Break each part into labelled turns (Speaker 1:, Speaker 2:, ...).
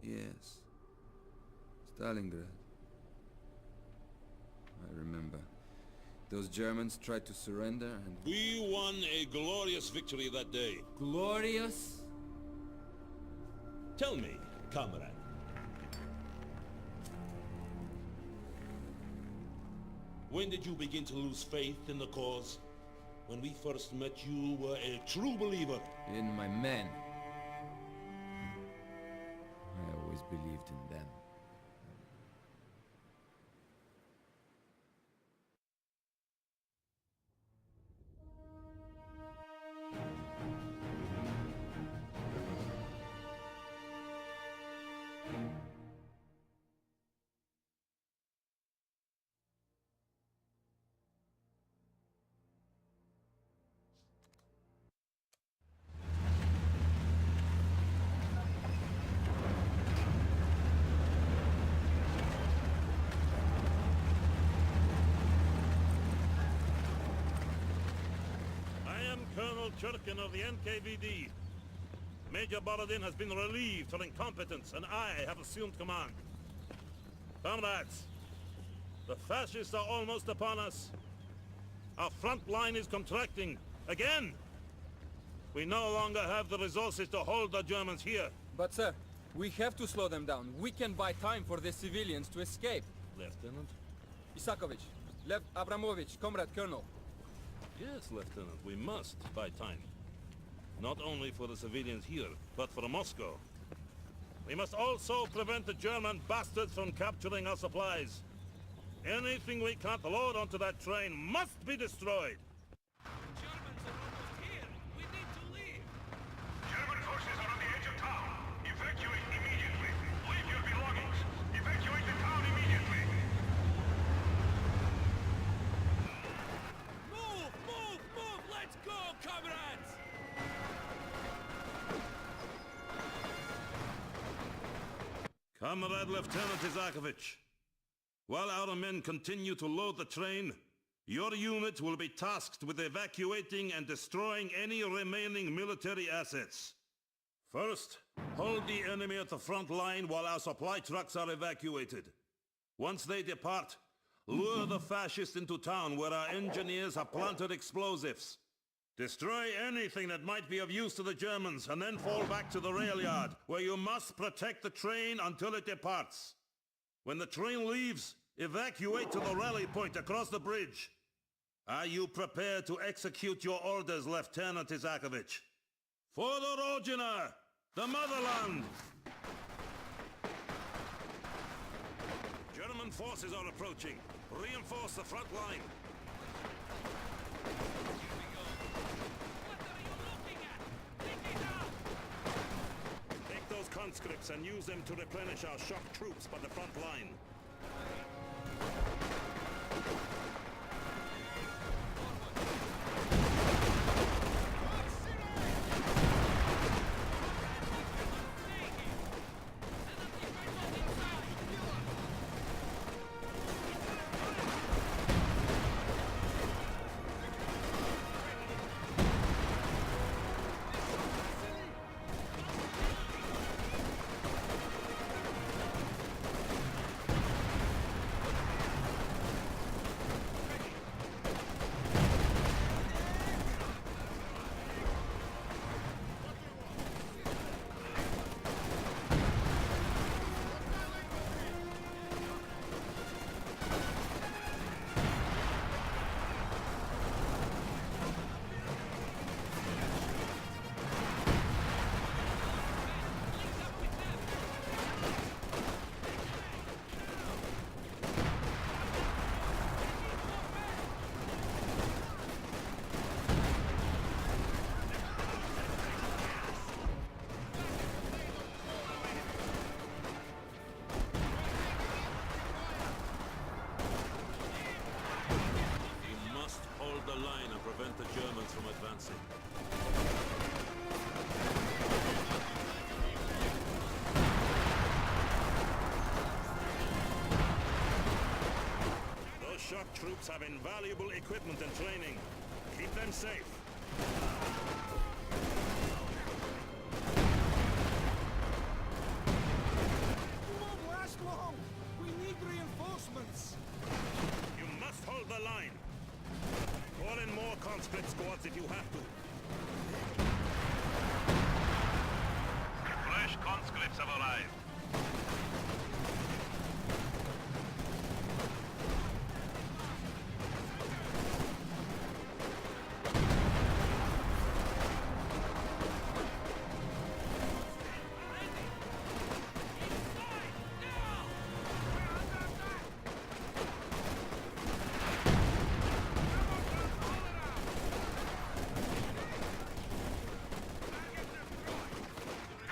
Speaker 1: Yes. Stalingrad. I remember. Those Germans tried to surrender and...
Speaker 2: We won a glorious victory that day.
Speaker 1: Glorious?
Speaker 2: Tell me, comrade. When did you begin to lose faith in the cause? When we first met, you were a true believer.
Speaker 1: In my men. I always believed in them.
Speaker 3: Colonel Churkin of the NKVD. Major Borodin has been relieved for incompetence, and I have assumed command. Comrades, the fascists are almost upon us. Our front line is contracting, again! We no longer have the resources to hold the Germans here.
Speaker 4: But sir, we have to slow them down. We can buy time for the civilians to escape.
Speaker 3: Lieutenant?
Speaker 4: Isakovich, Lev Abramovich, Comrade Colonel.
Speaker 3: Yes, Lieutenant, we must buy time. Not only for the civilians here, but for Moscow. We must also prevent the German bastards from capturing our supplies. Anything we can't load onto that train must be destroyed.
Speaker 5: The Germans are almost here. We need to leave.
Speaker 6: German forces are on the edge of town. Evacuate immediately. Leave your belongings. Evacuate the town immediately.
Speaker 5: Move! Move! Move! Let's go, comrades!
Speaker 3: Comrade Lieutenant Isakovich, while our men continue to load the train, your unit will be tasked with evacuating and destroying any remaining military assets. First, hold the enemy at the front line while our supply trucks are evacuated. Once they depart, lure the fascists into town where our engineers have planted explosives. Destroy anything that might be of use to the Germans, and then fall back to the rail yard, where you must protect the train until it departs. When the train leaves, evacuate to the rally point across the bridge. Are you prepared to execute your orders, Lieutenant Isakovich? For the Rodina, the motherland! German forces are approaching. Reinforce the front line. Take those conscripts and use them to replenish our shock troops by the front line. The line and prevent the Germans from advancing. Those shock troops have invaluable equipment and training. Keep them safe. conscripts have arrived.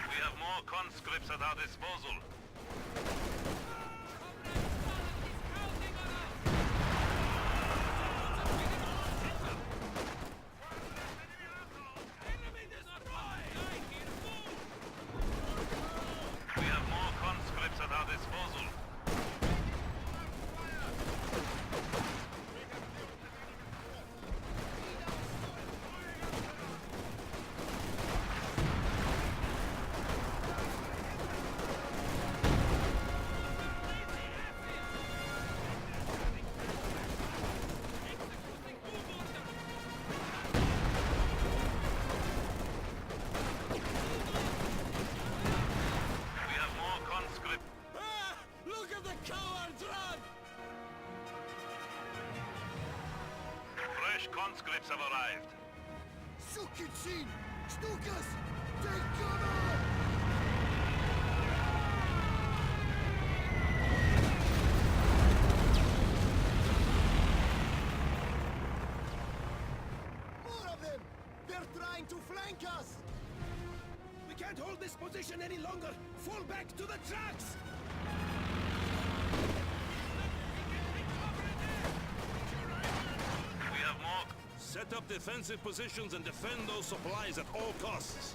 Speaker 3: We have more conscripts at our disposal. We have more conscripts at our disposal. We have more conscripts.
Speaker 5: Look at the cowards run!
Speaker 3: Fresh conscripts have arrived.
Speaker 7: Sukichin! Stukas! Take cover! More of them! They're trying to flank us!
Speaker 5: We can't hold this position any longer! Fall back to the tracks!
Speaker 3: We have more. Set up defensive positions and defend those supplies at all costs.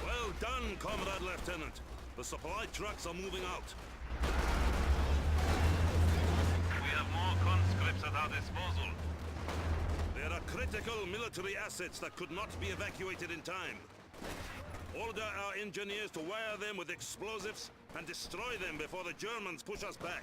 Speaker 3: Well done, Comrade Lieutenant. The supply trucks are moving out. We have more conscripts at our disposal. There are critical military assets that could not be evacuated in time. Order our engineers to wire them with explosives and destroy them before the Germans push us back.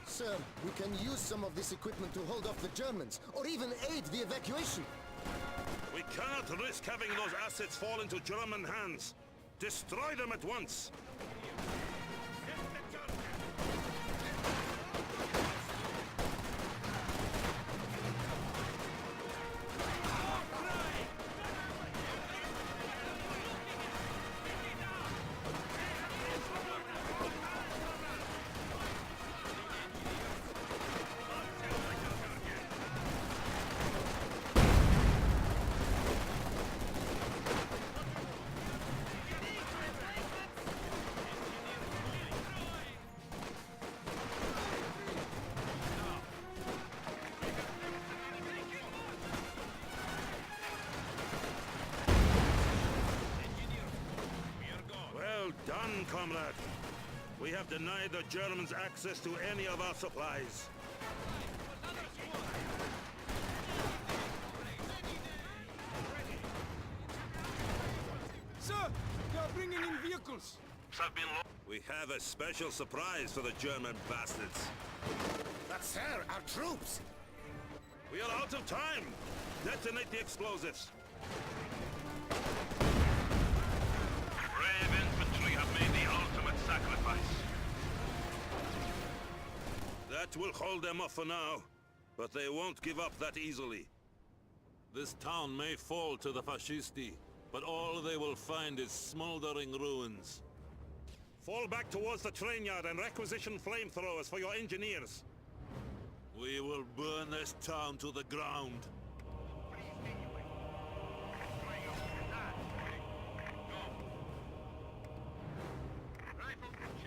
Speaker 7: Sir, we can use some of this equipment to hold off the Germans, or even aid the evacuation.
Speaker 3: We cannot risk having those assets fall into German hands. Destroy them at once. Well done, comrade. We have denied the Germans access to any of our supplies.
Speaker 5: bringing in vehicles.
Speaker 3: We have a special surprise for the German bastards.
Speaker 7: But sir, our troops!
Speaker 3: We are out of time! Detonate the explosives!
Speaker 6: Brave infantry have made the ultimate sacrifice.
Speaker 3: That will hold them off for now, but they won't give up that easily.
Speaker 8: This town may fall to the Fascisti, but all they will find is smoldering ruins.
Speaker 3: Fall back towards the train yard and requisition flamethrowers for your engineers.
Speaker 8: We will burn this town to the ground.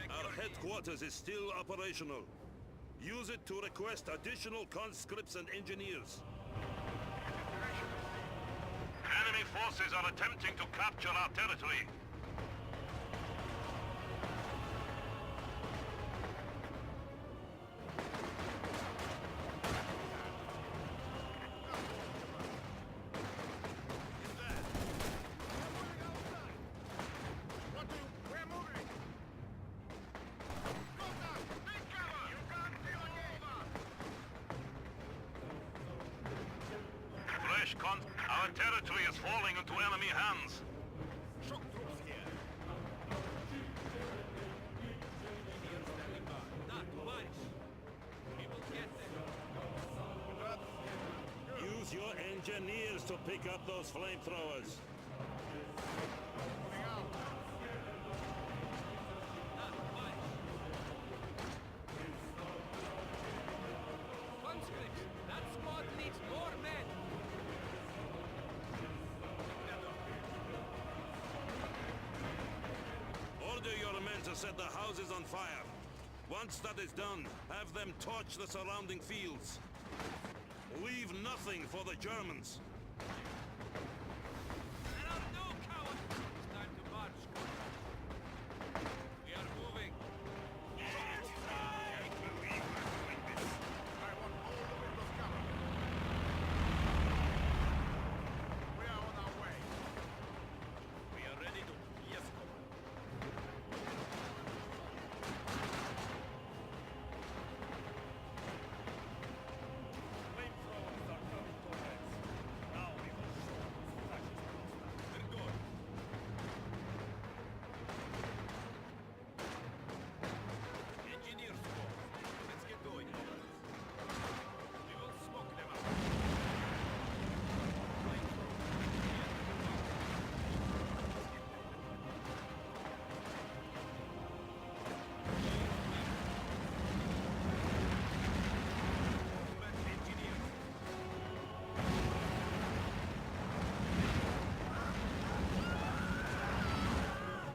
Speaker 3: Our headquarters is still operational. Use it to request additional conscripts and engineers.
Speaker 6: Enemy forces are attempting to capture our territory. Our territory is falling into enemy hands.
Speaker 3: Use your engineers to pick up those flamethrowers.
Speaker 4: Conscripts, that squad needs more men!
Speaker 3: Order your men to set the houses on fire. Once that is done, have them torch the surrounding fields. Leave nothing for the Germans.
Speaker 4: There are no cowards! It's time to march. We are moving.
Speaker 5: We are ready to... Yes, Engineer squad, let's get going. We will smoke them out.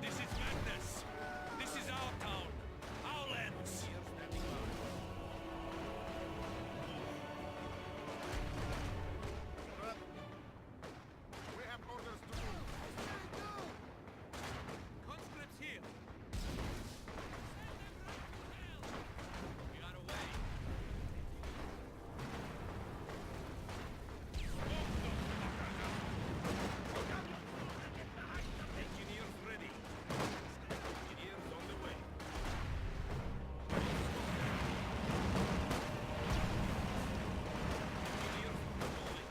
Speaker 5: This is madness! This is our town! Our lands! We have orders to move. Conscripts here! We are away. Engineers ready. Engineers on the way. Engineers rolling.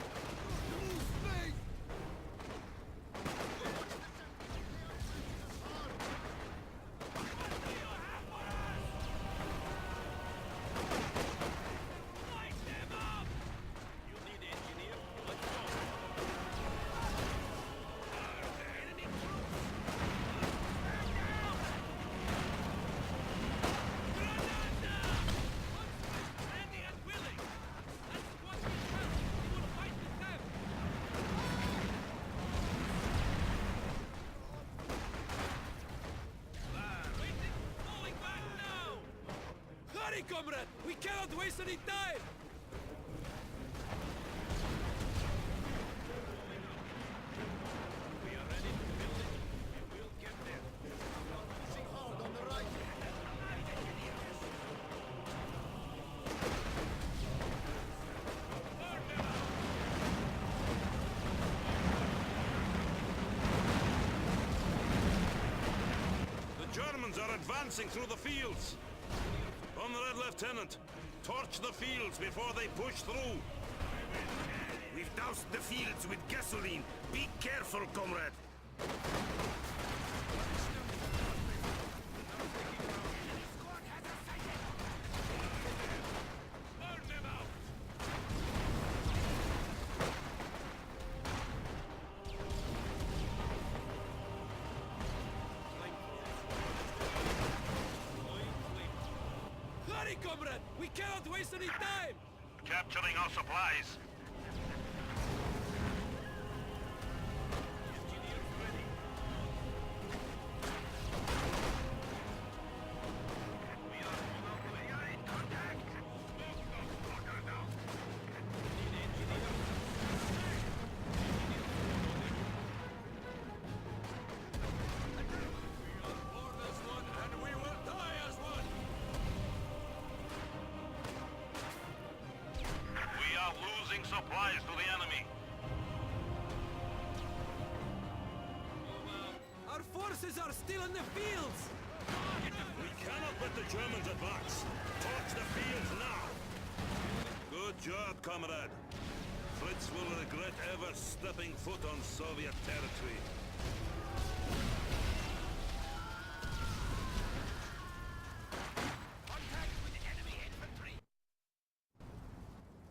Speaker 5: Light them up! You need engineers? Let's go! Enemy troops! Granada! Ready and willing! That's what we have! We will fight with them! Waiting! Falling back now! Hurry, comrade! We cannot waste any time! We are ready to build it, and we'll get there.
Speaker 7: Pushing hard on the right!
Speaker 3: advancing through the fields. Comrade Lieutenant, torch the fields before they push through.
Speaker 9: We've doused the fields with gasoline. Be careful, comrade.
Speaker 5: Burn them out! Hurry, comrade! We cannot waste any time!
Speaker 9: Capturing our supplies.
Speaker 5: Born as one, and we will die as one!
Speaker 9: We are losing supplies to the enemy.
Speaker 5: Our forces are still in the fields!
Speaker 3: We cannot let the Germans advance. Torch the fields now. Good job, comrade. Fritz will regret ever stepping foot on Soviet territory.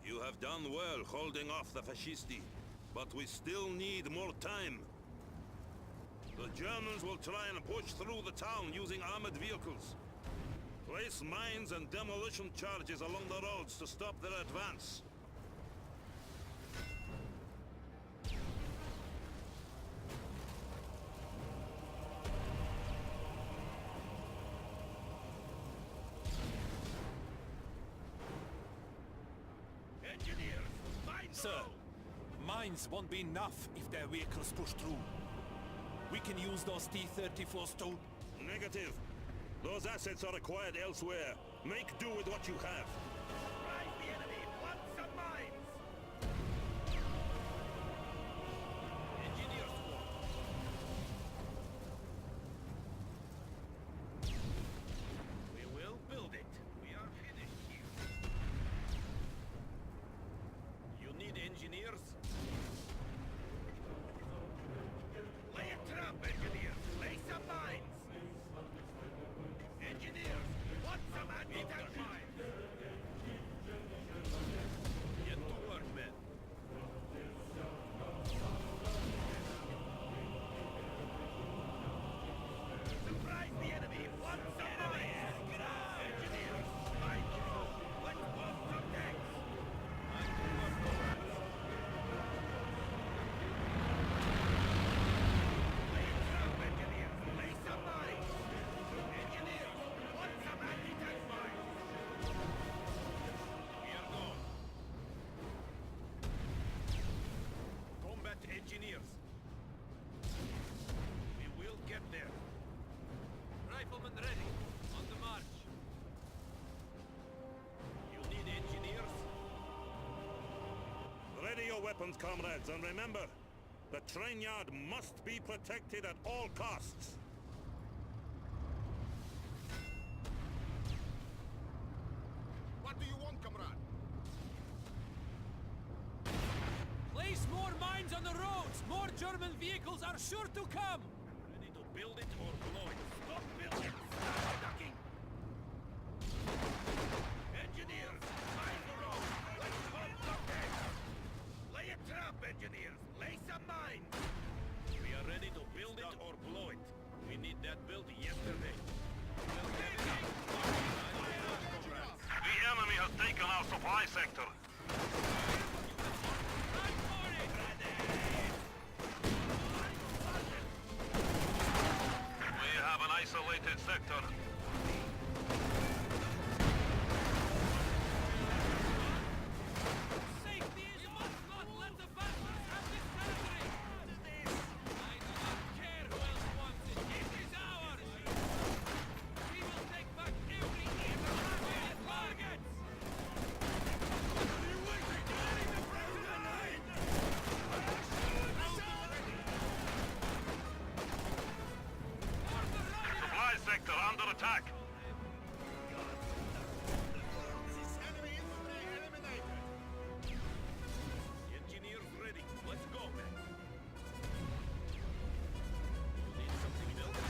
Speaker 3: You have done well holding off the Fascisti, but we still need more time. The Germans will try and push through the town using armored vehicles. Place mines and demolition charges along the roads to stop their advance.
Speaker 9: Engineers, mines.
Speaker 10: Sir, mines won't be enough if their vehicles push through. We can use those T-34s to...
Speaker 3: Negative. Those assets are acquired elsewhere. Make do with what you have.
Speaker 9: Surprise the enemy. Want some mines. Engineers squad. We will build it. We are finished here. You need engineers? Lay a trap, engineers. Lay some mines. Engineers, want some anti-tank mines? Get to work, men. Surprise the enemy! Want some mines? Engineers, mine crew, let's bomb some tanks! I'm to work, comrades. Lay a trap, engineers. Lay some mines. Engineers, want some anti-tank mines? We are gone. Combat engineers. We will get there.
Speaker 5: Riflemen ready, on the march.
Speaker 9: You need engineers?
Speaker 3: Ready your weapons, comrades, and remember, the train yard must be protected at all costs.
Speaker 9: What do you want, comrade?
Speaker 5: Place more mines on the roads! More German vehicles are sure to come!
Speaker 9: Ready to build it or blow it? Stop building! Start ducking! Engineers, mine the road! Let's bomb some tanks! Lay a trap, engineers! Lay some mines! We are ready to build it or blow it. We need that built yesterday. We'll get it up. Comrades. The enemy has taken our supply sector. We have an isolated sector.
Speaker 5: Safety is must not let the Battlers have this territory! I do not care who else wants it. It is ours! We will take back every evil targets!
Speaker 9: Supply sector
Speaker 6: sector under attack.
Speaker 9: This enemy infantry eliminated. Engineers ready. Let's go, man. Need something else?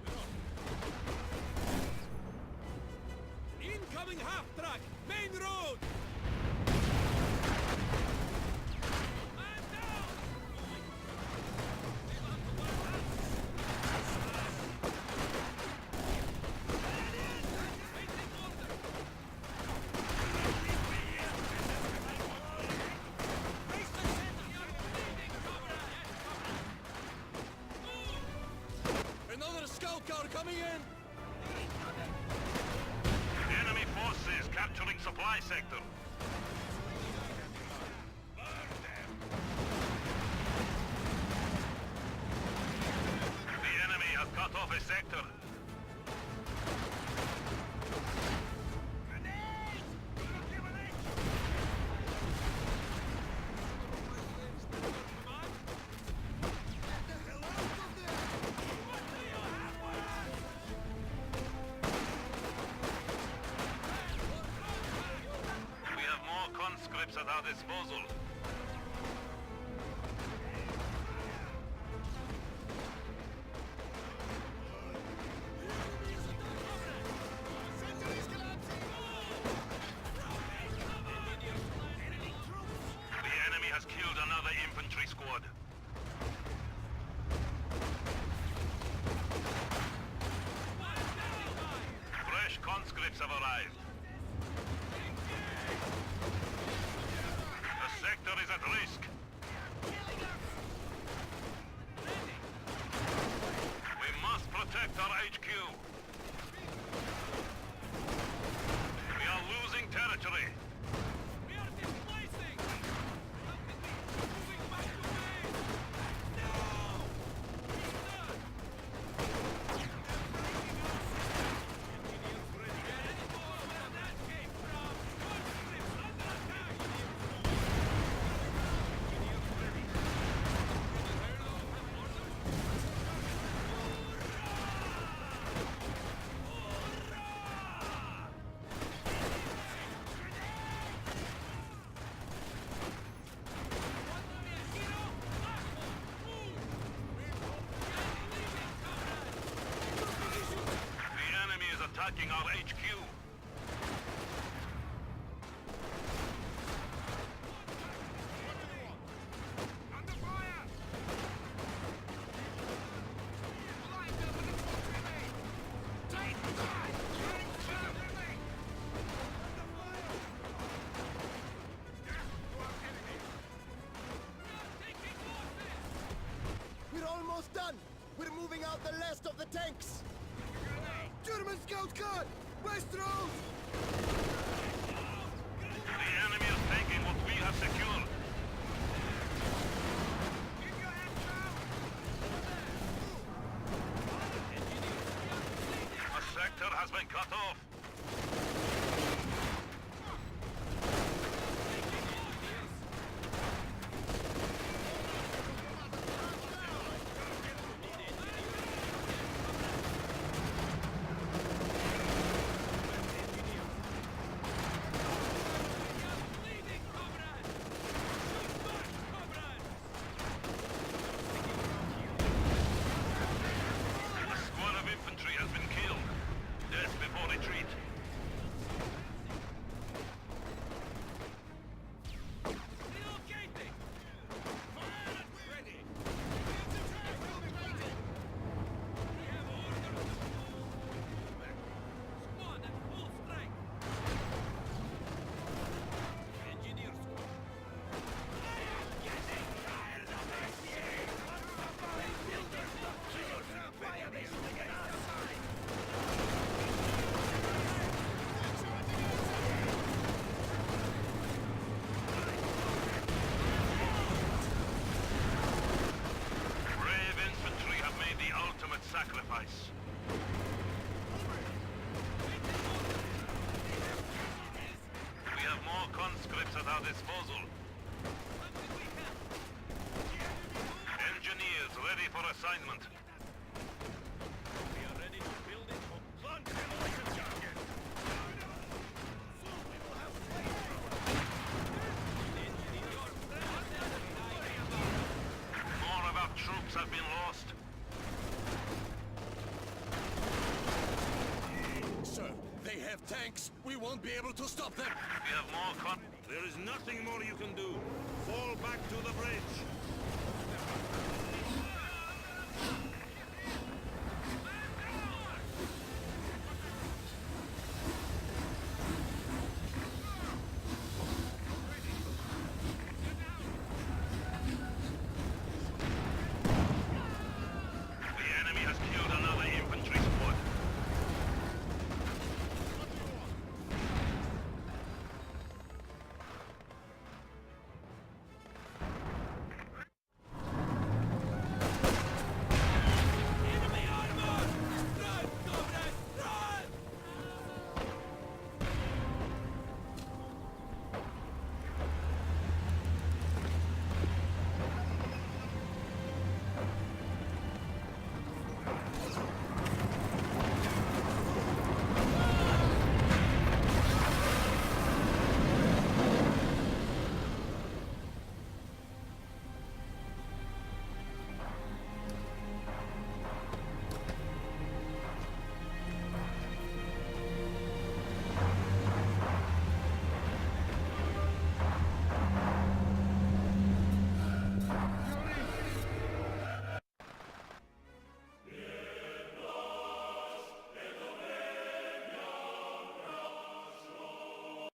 Speaker 9: We're on.
Speaker 10: Incoming half-track! Main road!
Speaker 5: Man down! Waiting order! Raise the center! You're bleeding, comrade!
Speaker 10: Another scout car coming in!
Speaker 6: Enemy forces capturing supply sector. The enemy has cut off a sector. We have more conscripts at our disposal. The enemy has killed another infantry squad. Fresh conscripts have arrived. The sector is at risk. We must protect our HQ. We are losing territory.
Speaker 5: We are displacing! Moving back to base! No! Where that came from! Conscripts under attack!
Speaker 6: The enemy is attacking our HQ.
Speaker 9: Under fire!
Speaker 7: We're almost done! We're moving out the last of the tanks! German scout car! West Road!
Speaker 6: The enemy is taking what we have secured. A sector has been cut off.
Speaker 5: Bleeding, comrade! Shoot back, comrade!
Speaker 6: A squad of infantry has been killed. Death before retreat.
Speaker 5: Relocating! Fire at ready! We have orders! Squad at full strength!
Speaker 9: Engineer squad.
Speaker 6: Brave infantry have made the ultimate sacrifice. We have more conscripts at our disposal. Engineers ready for assignment.
Speaker 9: We are ready to build
Speaker 6: have been lost.
Speaker 9: Sir, they have tanks. We won't be able to stop them.
Speaker 6: We have more
Speaker 3: There is nothing more you can do. Fall back to the bridge.